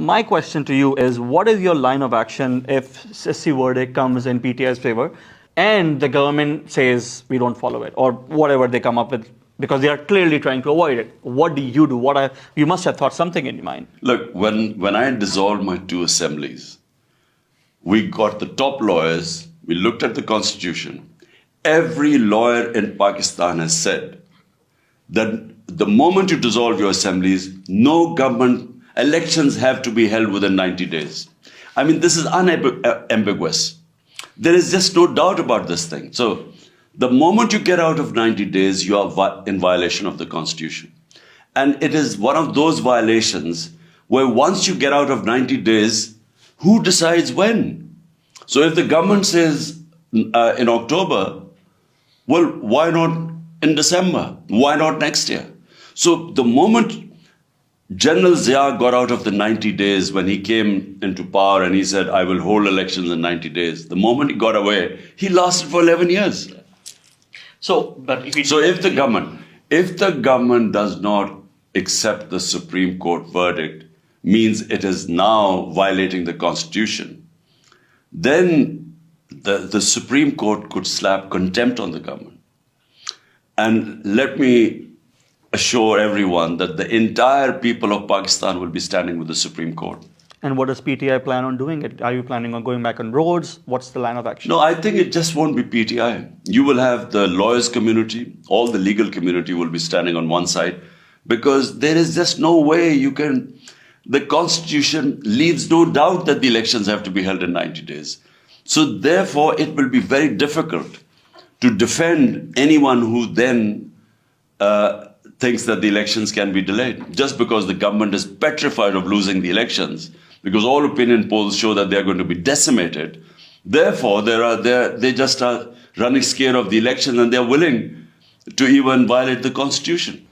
My question to you is, what is your line of action if SSC verdict comes in PTI's favor and the government says we don't follow it, or whatever they come up with, because they are clearly trying to avoid it? What do you do? You must have thought something in your mind. Look, when I dissolved my two assemblies, we got the top lawyers, we looked at the constitution. Every lawyer in Pakistan has said that the moment you dissolve your assemblies, no government elections have to be held within 90 days. I mean, this is unambiguous. There is just no doubt about this thing. So the moment you get out of 90 days, you are in violation of the constitution. And it is one of those violations where once you get out of 90 days, who decides when? So if the government says in October, well, why not in December? Why not next year? So the moment General Zia got out of the 90 days when he came into power and he said, I will hold elections in 90 days, the moment he got away, he lasted for 11 years. So if the government does not accept the Supreme Court verdict, means it is now violating the Constitution, then the Supreme Court could slap contempt on the government. And let me assure everyone that the entire people of Pakistan will be standing with the Supreme Court. And what does PTI plan on doing? Are you planning on going back on roads? What's the line of action? No, I think it just won't be PTI. You will have the lawyers community, all the legal community will be standing on one side, because there is just no way you can. The Constitution leaves no doubt that the elections have to be held in 90 days. So therefore, it will be very difficult to defend anyone who then thinks that the elections can be delayed, just because the government is petrified of losing the elections, because all opinion polls show that they're going to be decimated. Therefore, they just are running scared of the election, and they're willing to even violate the Constitution.